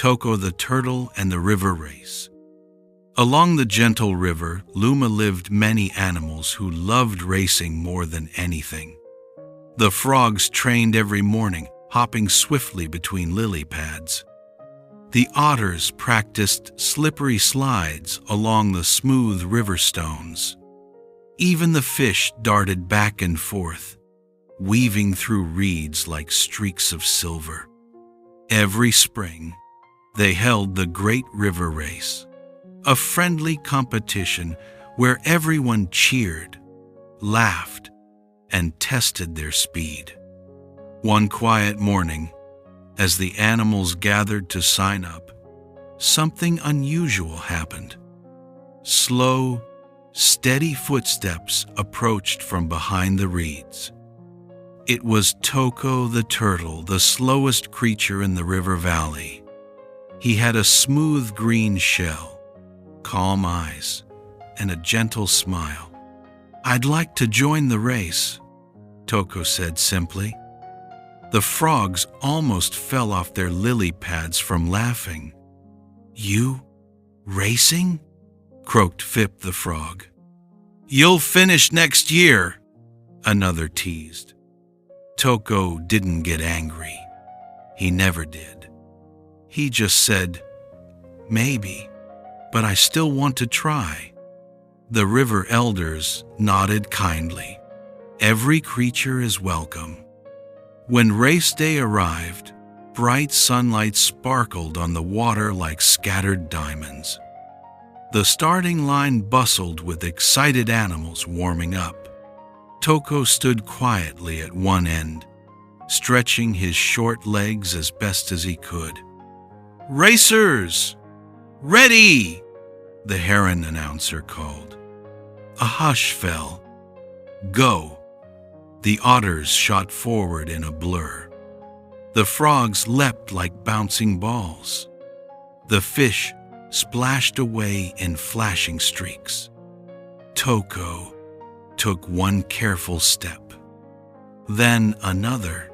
Toko the Turtle and the River Race. Along the gentle river, Luma lived many animals who loved racing more than anything. The frogs trained every morning, hopping swiftly between lily pads. The otters practiced slippery slides along the smooth river stones. Even the fish darted back and forth, weaving through reeds like streaks of silver. Every spring, they held the Great River Race, a friendly competition where everyone cheered, laughed, and tested their speed. One quiet morning, as the animals gathered to sign up, something unusual happened. Slow, steady footsteps approached from behind the reeds. It was Toko the Turtle, the slowest creature in the river valley. He had a smooth green shell, calm eyes, and a gentle smile. "I'd like to join the race," Toko said simply. The frogs almost fell off their lily pads from laughing. "You racing?" croaked Fip the frog. "You'll finish next year," another teased. Toko didn't get angry. He never did. He just said, "Maybe, but I still want to try." The river elders nodded kindly. Every creature is welcome. When race day arrived, bright sunlight sparkled on the water like scattered diamonds. The starting line bustled with excited animals warming up. Toko stood quietly at one end, stretching his short legs as best as he could. "Racers! Ready!" the heron announcer called. A hush fell. "Go!" The otters shot forward in a blur. The frogs leapt like bouncing balls. The fish splashed away in flashing streaks. Toko took one careful step, then another,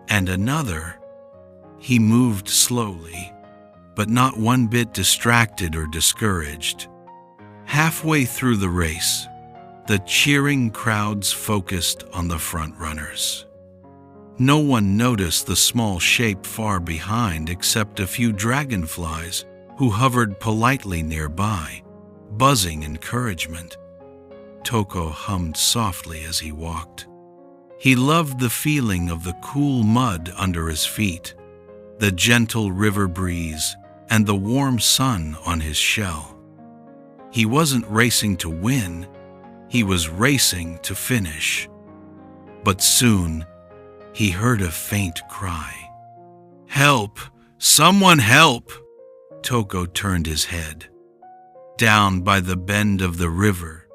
and another. He moved slowly, but not one bit distracted or discouraged. Halfway through the race, the cheering crowds focused on the front runners. No one noticed the small shape far behind except a few dragonflies who hovered politely nearby, buzzing encouragement. Toko hummed softly as he walked. He loved the feeling of the cool mud under his feet, the gentle river breeze, and the warm sun on his shell. He wasn't racing to win, he was racing to finish. But soon, he heard a faint cry. "Help! Someone help!" Toko turned his head. Down by the bend of the river,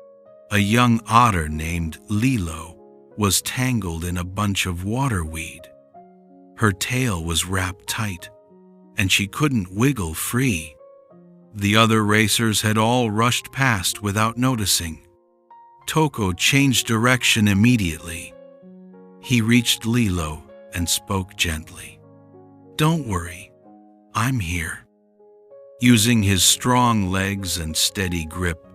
a young otter named Lilo was tangled in a bunch of waterweed. Her tail was wrapped tight, and she couldn't wiggle free. The other racers had all rushed past without noticing. Toko changed direction immediately. He reached Lilo and spoke gently. "Don't worry, I'm here." Using his strong legs and steady grip,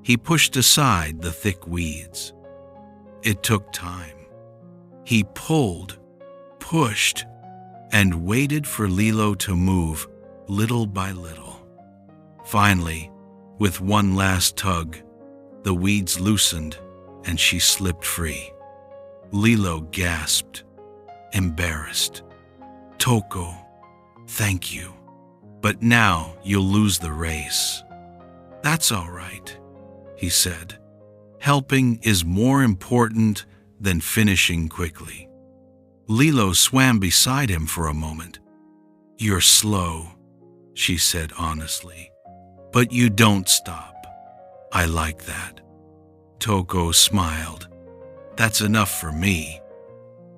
he pushed aside the thick weeds. It took time. He pulled, pushed, and waited for Lilo to move little by little. Finally, with one last tug, the weeds loosened and she slipped free. Lilo gasped, embarrassed. "Toko, thank you, but now you'll lose the race." "That's all right," he said. "Helping is more important than finishing quickly." Lilo swam beside him for a moment. "You're slow," she said honestly, "but you don't stop. I like that." Toko smiled. "That's enough for me."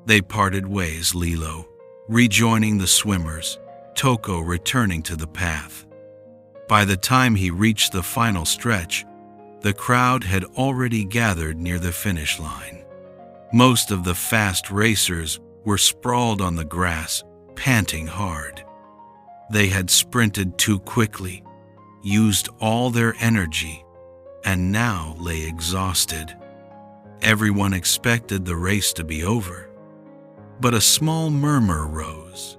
They parted ways, Lilo rejoining the swimmers, Toko returning to the path. By the time he reached the final stretch, the crowd had already gathered near the finish line. Most of the fast racers were sprawled on the grass, panting hard. They had sprinted too quickly, used all their energy, and now lay exhausted. Everyone expected the race to be over. But a small murmur rose.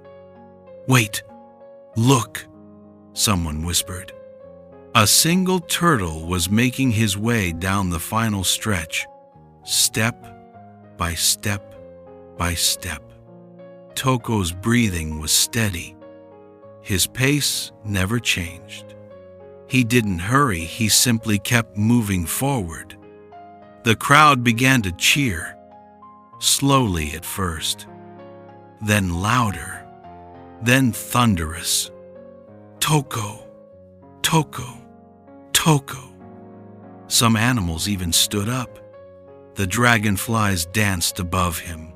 "Wait, look," someone whispered. A single turtle was making his way down the final stretch, step by step by step. Toko's breathing was steady. His pace never changed. He didn't hurry, he simply kept moving forward. The crowd began to cheer, slowly at first, then louder, then thunderous. "Toko! Toko! Toko!" Some animals even stood up. The dragonflies danced above him.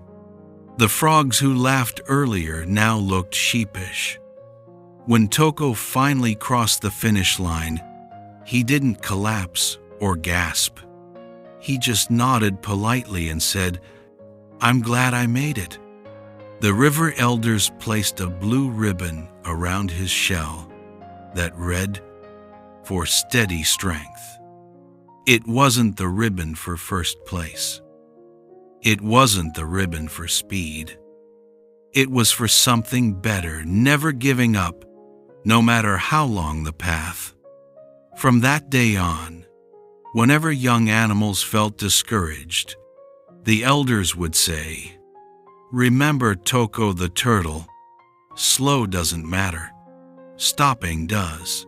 The frogs who laughed earlier now looked sheepish. When Toko finally crossed the finish line, he didn't collapse or gasp. He just nodded politely and said, "I'm glad I made it." The river elders placed a blue ribbon around his shell that read, "For steady strength." It wasn't the ribbon for first place. It wasn't the ribbon for speed. It was for something better, never giving up, no matter how long the path. From that day on, whenever young animals felt discouraged, the elders would say, "Remember Toko the Turtle, slow doesn't matter, stopping does."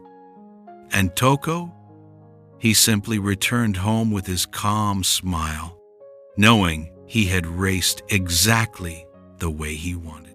And Toko? He simply returned home with his calm smile, knowing he had raced exactly the way he wanted.